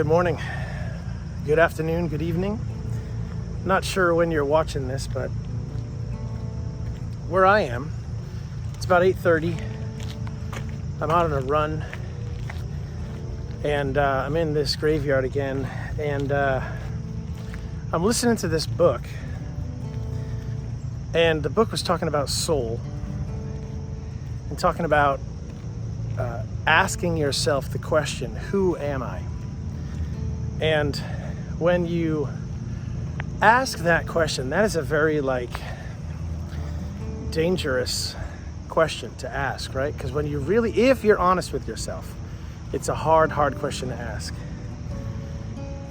Good morning, good afternoon, good evening. Not sure when you're watching this, but where I am, it's about 8:30. I'm out on a run, and I'm in this graveyard again, and I'm listening to this book, and the book was talking about soul, and talking about asking yourself the question, who am I? And when you ask that question, that is a very dangerous question to ask, right? Because when you really, if you're honest with yourself, it's a hard question to ask.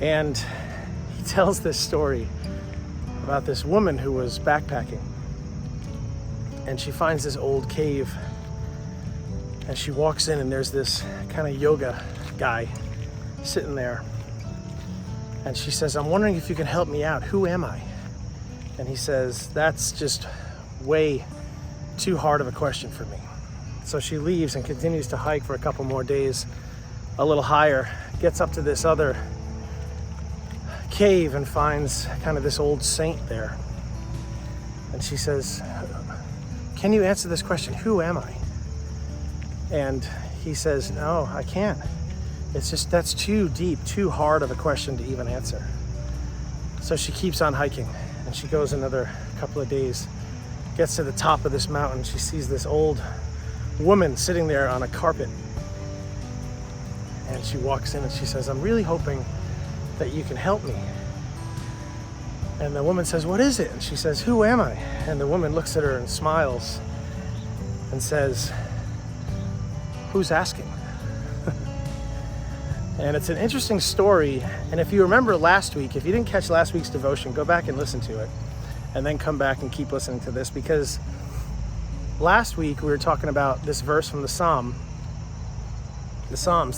And he tells this story about this woman who was backpacking, and she finds this old cave, and she walks in, and there's this kind of yoga guy sitting there. And she says, I'm wondering if you can help me out. Who am I? And he says, that's just way too hard of a question for me. So she leaves and continues to hike for a couple more days, a little higher, gets up to this other cave and finds kind of this old saint there. And she says, can you answer this question? Who am I? And he says, no, I can't. It's just, that's too deep, too hard of a question to even answer. So she keeps on hiking, and she goes another couple of days, gets to the top of this mountain. She sees this old woman sitting there on a carpet. And she walks in and she says, I'm really hoping that you can help me. And the woman says, what is it? And she says, who am I? And the woman looks at her and smiles and says, who's asking? And it's an interesting story. And if you remember last week, if you didn't catch last week's devotion, go back and listen to it, and then come back and keep listening to this, because last week we were talking about this verse from the Psalms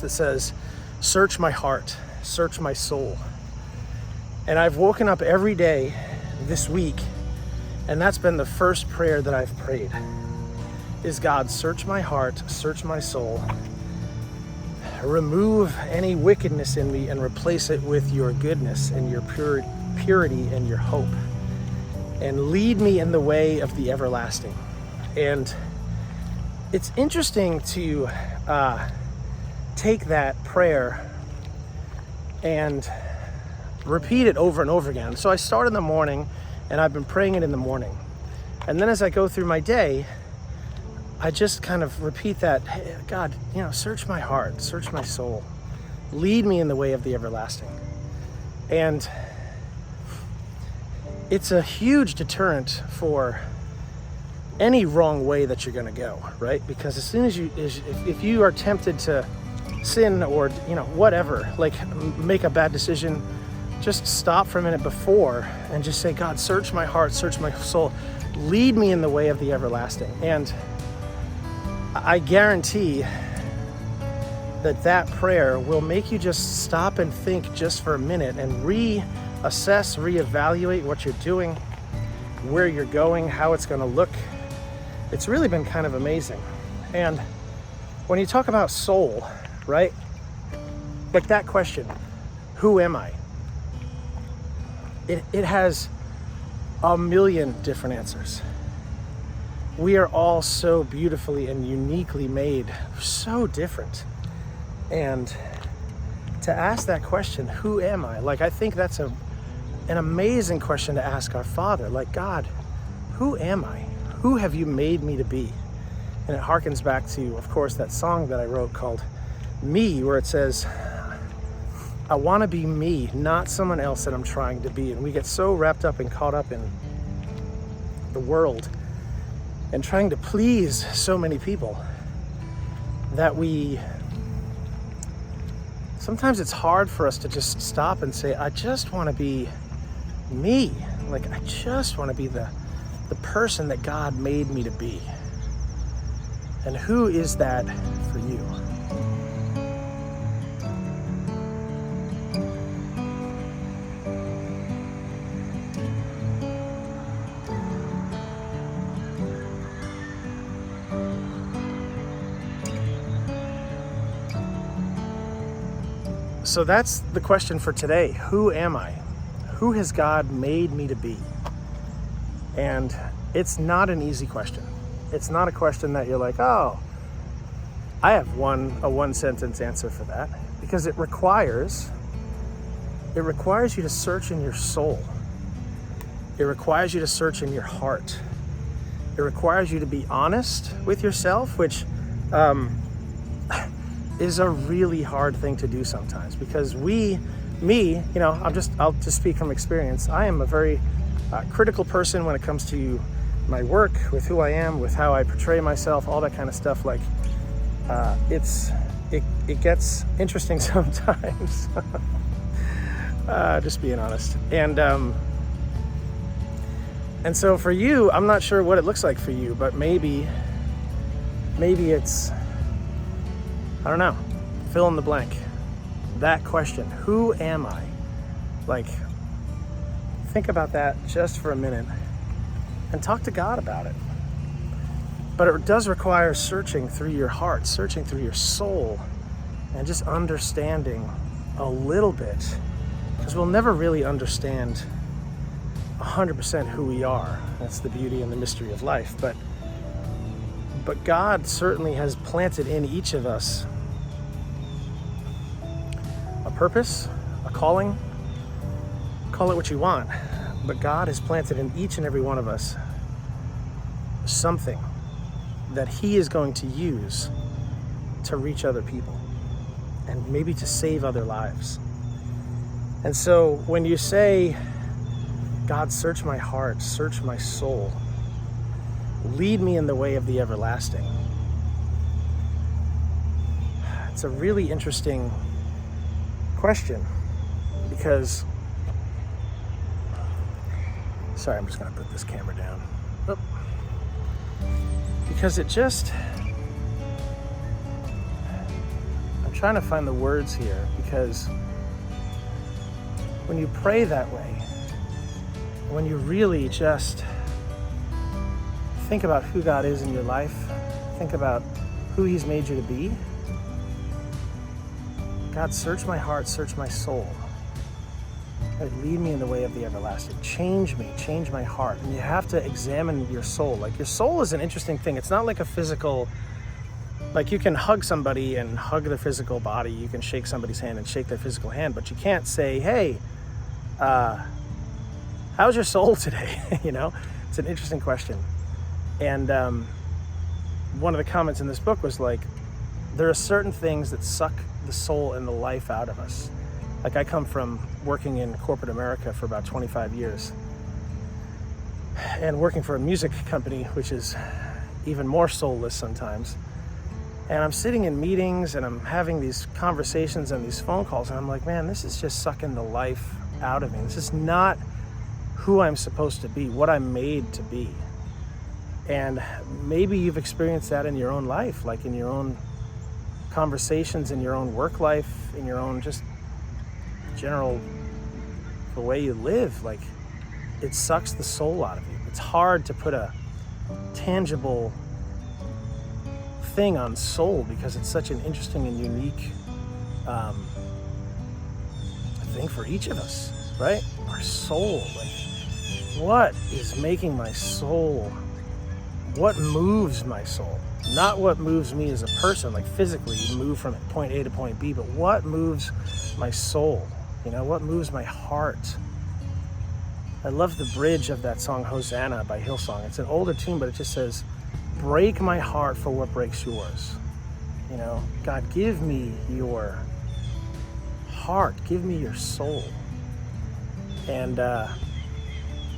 that says, search my heart, search my soul. And I've woken up every day this week, and that's been the first prayer that I've prayed, is God, search my heart, search my soul. Remove any wickedness in me and replace it with your goodness and your purity and your hope. And lead me in the way of the everlasting. And it's interesting to take that prayer and repeat it over and over again. So I start in the morning, and I've been praying it in the morning. And then as I go through my day, I just kind of repeat that, hey, God, search my heart, search my soul, lead me in the way of the everlasting. And it's a huge deterrent for any wrong way that you're gonna go, right? Because as soon as if you are tempted to sin or, whatever, make a bad decision, just stop for a minute before and just say, God, search my heart, search my soul, lead me in the way of the everlasting. And I guarantee that prayer will make you just stop and think just for a minute and reassess, reevaluate what you're doing, where you're going, how it's going to look. It's really been kind of amazing. And when you talk about soul, right? Like that question, who am I? It has a million different answers. We are all so beautifully and uniquely made, so different. And to ask that question, who am I? I think that's an amazing question to ask our Father. God, who am I? Who have you made me to be? And it harkens back to, of course, that song that I wrote called Me, where it says, I want to be me, not someone else that I'm trying to be. And we get so wrapped up and caught up in the world and trying to please so many people that sometimes it's hard for us to just stop and say, I just want to be me. I just want to be the person that God made me to be. And who is that for you? So that's the question for today. Who am I? Who has God made me to be? And it's not an easy question. It's not a question that you're like, oh, I have a one-sentence answer for that, because it requires you to search in your soul. It requires you to search in your heart. It requires you to be honest with yourself, which is a really hard thing to do sometimes, because I'll just speak from experience. I am a very critical person when it comes to my work, with who I am, with how I portray myself, all that kind of stuff. Like, it gets interesting sometimes. Just being honest. And so for you, I'm not sure what it looks like for you, but maybe it's, I don't know, fill in the blank. That question, who am I? Like, think about that just for a minute and talk to God about it. But it does require searching through your heart, searching through your soul, and just understanding a little bit, because we'll never really understand 100% who we are. That's the beauty and the mystery of life. But God certainly has planted in each of us a purpose, a calling, call it what you want. But God has planted in each and every one of us something that He is going to use to reach other people and maybe to save other lives. And so when you say, God, search my heart, search my soul, lead me in the way of the everlasting, it's a really interesting question, because, sorry, I'm just going to put this camera down. Oh. Because I'm trying to find the words here, because when you pray that way, when you really just think about who God is in your life, think about who He's made you to be, God, search my heart, search my soul. Lead me in the way of the everlasting. Change me, change my heart. And you have to examine your soul. Like, your soul is an interesting thing. It's not like a physical, like you can hug somebody and hug their physical body. You can shake somebody's hand and shake their physical hand, but you can't say, hey, how's your soul today? You know, it's an interesting question. And one of the comments in this book was like, there are certain things that suck the soul and the life out of us. Like, I come from working in corporate America for about 25 years and working for a music company, which is even more soulless sometimes. And I'm sitting in meetings and I'm having these conversations and these phone calls, and I'm like, man, this is just sucking the life out of me. This is not who I'm supposed to be, what I'm made to be. And maybe you've experienced that in your own life, like in your own conversations, in your own work life, in your own just general, the way you live. Like, it sucks the soul out of you. It's hard to put a tangible thing on soul, because it's such an interesting and unique thing for each of us, right? Our soul, like, what is making my soul, what moves my soul? Not what moves me as a person, like physically you move from point A to point B, but what moves my soul? You know, what moves my heart? I love the bridge of that song, Hosanna by Hillsong. It's an older tune, but it just says, break my heart for what breaks yours. You know, God, give me your heart, give me your soul. And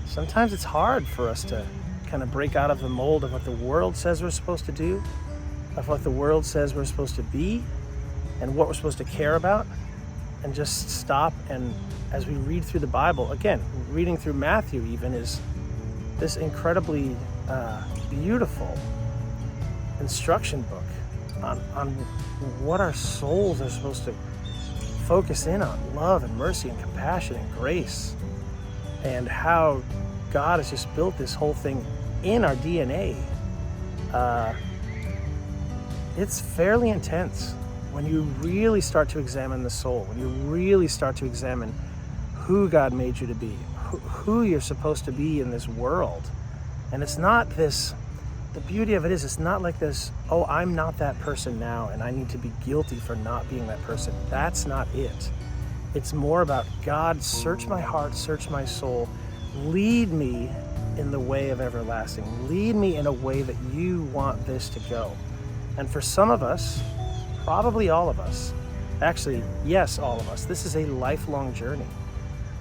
sometimes it's hard for us to kind of break out of the mold of what the world says we're supposed to do, of what the world says we're supposed to be, and what we're supposed to care about, and just stop. And as we read through the Bible, again, reading through Matthew even is this incredibly beautiful instruction book on what our souls are supposed to focus in on: love and mercy and compassion and grace, and how God has just built this whole thing in our DNA. It's fairly intense. when you really start to examine the soul, when you really start to examine who God made you to be, who you're supposed to be in this world. And it's not this, the beauty of it is, it's not like this, oh, I'm not that person now and I need to be guilty for not being that person. That's not it. It's more about, God, search my heart, search my soul, lead me in the way of everlasting. Lead me in a way that you want this to go. And for some of us, probably all of us, actually, yes, all of us, this is a lifelong journey.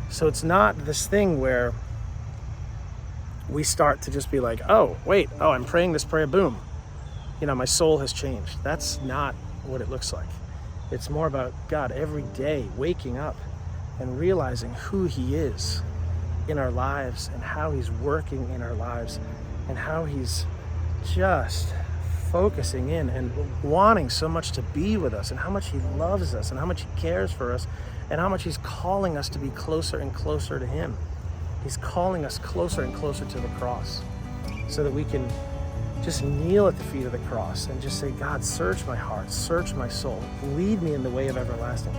So it's not this thing where we start to just be like, oh, wait, oh, I'm praying this prayer, boom. You know, my soul has changed. That's not what it looks like. It's more about God every day waking up and realizing who he is in our lives and how he's working in our lives and how he's just focusing in and wanting so much to be with us and how much he loves us and how much he cares for us and how much he's calling us to be closer and closer to him. He's calling us closer and closer to the cross so that we can just kneel at the feet of the cross and just say, God, search my heart, search my soul, lead me in the way of everlasting,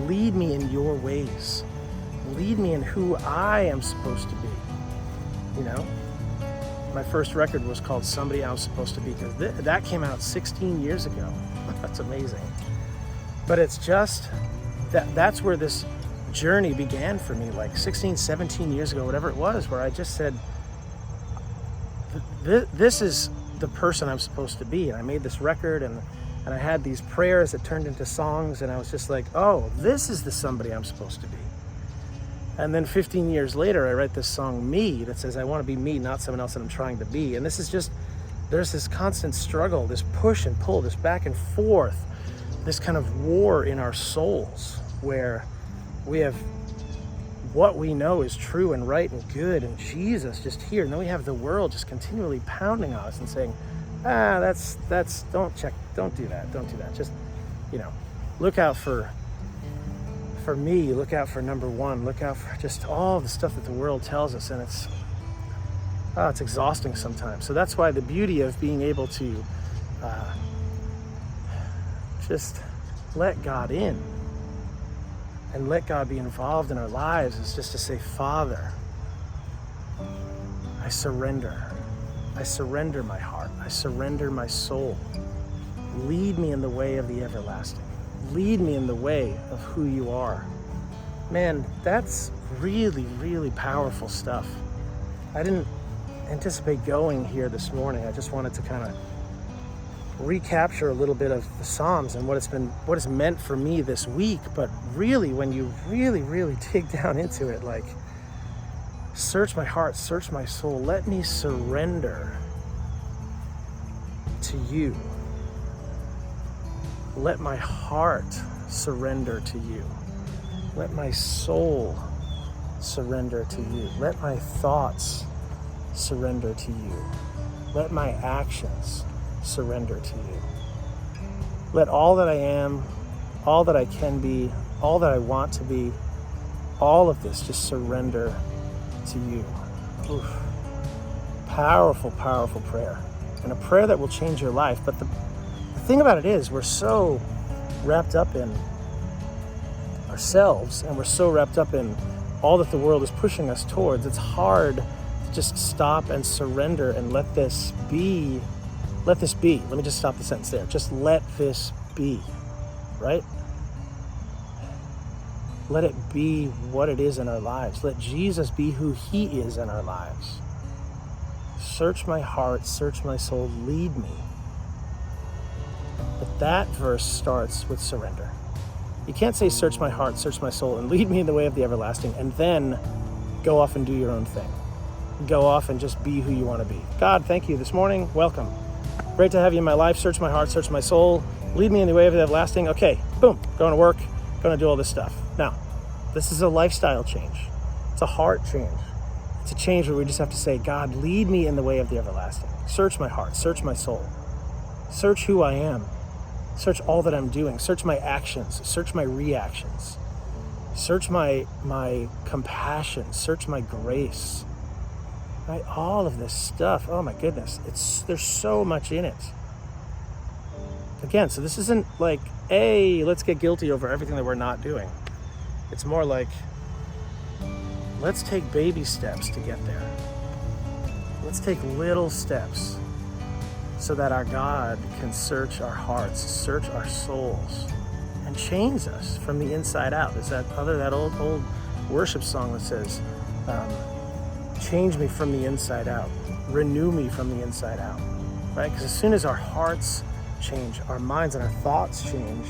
lead me in your ways, lead me in who I am supposed to be. You know, my first record was called Somebody I Was Supposed to Be, because that came out 16 years ago. That's amazing. But it's just that's where this journey began for me, like 16, 17 years ago, whatever it was, where I just said, this is the person I'm supposed to be. And I made this record and I had these prayers that turned into songs, and I was just like, oh, this is the somebody I'm supposed to be. And then 15 years later, I write this song, Me, that says I want to be me, not someone else that I'm trying to be. And this is just, there's this constant struggle, this push and pull, this back and forth, this kind of war in our souls where we have what we know is true and right and good and Jesus just here. And then we have the world just continually pounding on us and saying, that's, don't do that. Just, you know, look out for me, look out for number one, look out for just all the stuff that the world tells us. And it's exhausting sometimes. So that's why the beauty of being able to just let God in and let God be involved in our lives is just to say, Father, I surrender. I surrender my heart. I surrender my soul. Lead me in the way of the everlasting. Lead me in the way of who you are. Man, that's really, really powerful stuff. I didn't anticipate going here this morning. I just wanted to kind of recapture a little bit of the Psalms and what it's meant for me this week. But really, when you really, really dig down into it, like, search my heart, search my soul, let me surrender to you. Let my heart surrender to you. Let my soul surrender to you. Let my thoughts surrender to you. Let my actions surrender to you. Let all that I am, all that I can be, all that I want to be, all of this just surrender to you. Oof. Powerful, powerful prayer. And a prayer that will change your life. But the thing about it is, we're so wrapped up in ourselves and we're so wrapped up in all that the world is pushing us towards. It's hard to just stop and surrender and let this be. Let this be. Let me just stop the sentence there. Just let this be, right? Let it be what it is in our lives. Let Jesus be who he is in our lives. Search my heart, search my soul, lead me. But that verse starts with surrender. You can't say search my heart, search my soul, and lead me in the way of the everlasting, and then go off and do your own thing. Go off and just be who you want to be. God, thank you this morning. Welcome. Great to have you in my life. Search my heart, search my soul, lead me in the way of the everlasting. Okay, boom, going to work, going to do all this stuff. Now, this is a lifestyle change. It's a heart change. It's a change where we just have to say, God, lead me in the way of the everlasting. Search my heart, search my soul. Search who I am. Search all that I'm doing. Search my actions. Search my reactions. Search my compassion. Search my grace. Right? All of this stuff. Oh my goodness. There's so much in it. Again, so this isn't like, hey, let's get guilty over everything that we're not doing. It's more like, let's take baby steps to get there. Let's take little steps so that our God can search our hearts, search our souls, and change us from the inside out. There's that old worship song that says, change me from the inside out, renew me from the inside out, right? Because as soon as our hearts change, our minds and our thoughts change,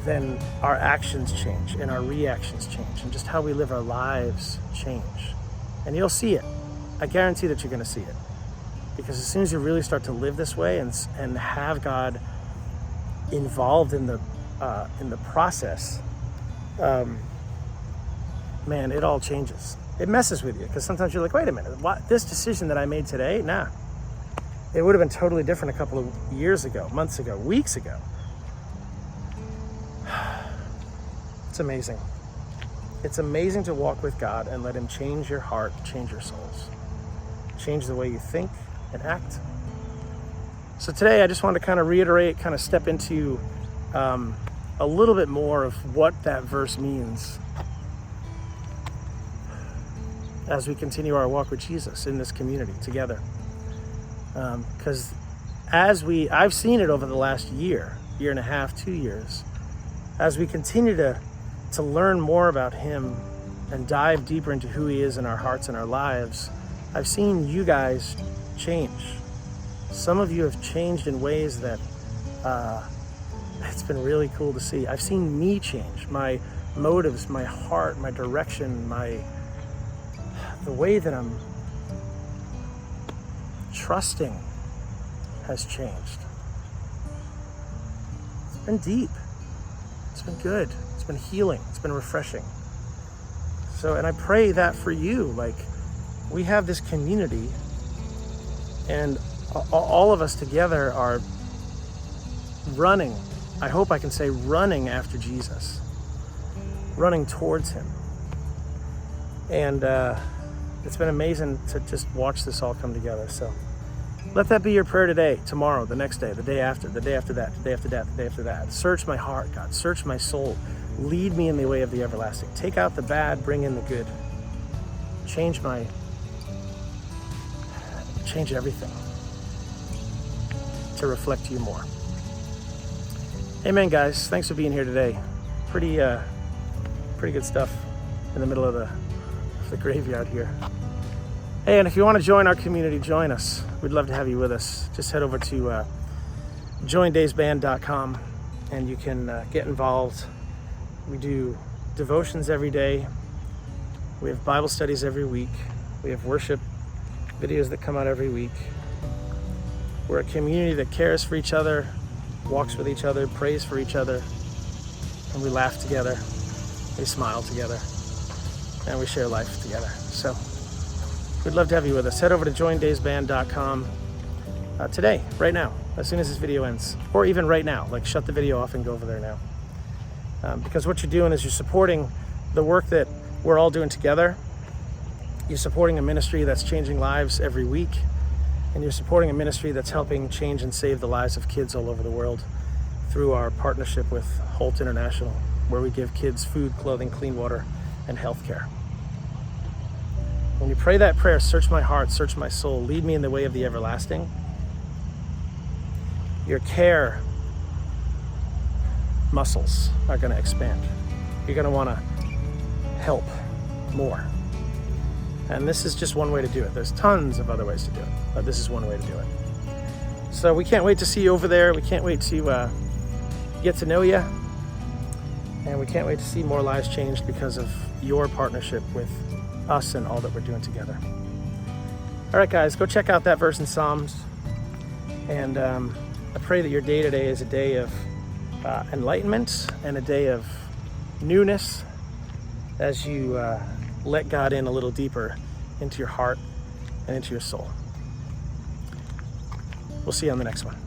then our actions change and our reactions change, and just how we live our lives change. And you'll see it. I guarantee that you're going to see it. Because as soon as you really start to live this way and have God involved in the process, man, it all changes. It messes with you, because sometimes you're like, wait a minute, what, this decision that I made today? Nah. It would have been totally different a couple of years ago, months ago, weeks ago. It's amazing. It's amazing to walk with God and let him change your heart, change your souls, change the way you think and act. So today I just wanted to kind of reiterate, kind of step into a little bit more of what that verse means as we continue our walk with Jesus in this community together. Because I've seen it over the last year and a half, 2 years, as we continue to learn more about him and dive deeper into who he is in our hearts and our lives, I've seen you guys change. Some of you have changed in ways that it's been really cool to see. I've seen me change, my motives, my heart, my direction, the way that I'm trusting has changed. It's been deep. It's been good. It's been healing. It's been refreshing. So, and I pray that for you, like, we have this community and all of us together are running, I hope I can say running after Jesus, running towards him. And it's been amazing to just watch this all come together. So let that be your prayer today, tomorrow, the next day, the day after that, the day after that, the day after that. Search my heart, God. Search my soul. Lead me in the way of the everlasting. Take out the bad, bring in the good. Change everything to reflect you more. Amen, guys. Thanks for being here today. Pretty good stuff in the middle of the graveyard here. Hey, and if you want to join our community, join us. We'd love to have you with us. Just head over to joindavepettigrew.com and you can get involved. We do devotions every day. We have Bible studies every week. We have worship videos that come out every week. We're a community that cares for each other, walks with each other, prays for each other, and we laugh together, we smile together, and we share life together. So we'd love to have you with us. Head over to joindavepettigrew.com today, right now, as soon as this video ends, or even right now. Like, shut the video off and go over there now. Because what you're doing is you're supporting the work that we're all doing together. You're supporting a ministry that's changing lives every week, and you're supporting a ministry that's helping change and save the lives of kids all over the world through our partnership with Holt International, where we give kids food, clothing, clean water, and health care. When you pray that prayer, search my heart, search my soul, lead me in the way of the everlasting, your care muscles are going to expand. You're going to want to help more. And this is just one way to do it. There's tons of other ways to do it, but this is one way to do it. So we can't wait to see you over there. We can't wait to get to know you. And we can't wait to see more lives changed because of your partnership with us and all that we're doing together. All right, guys, go check out that verse in Psalms. And I pray that your day today is a day of enlightenment and a day of newness as you let God in a little deeper into your heart and into your soul. We'll see you on the next one.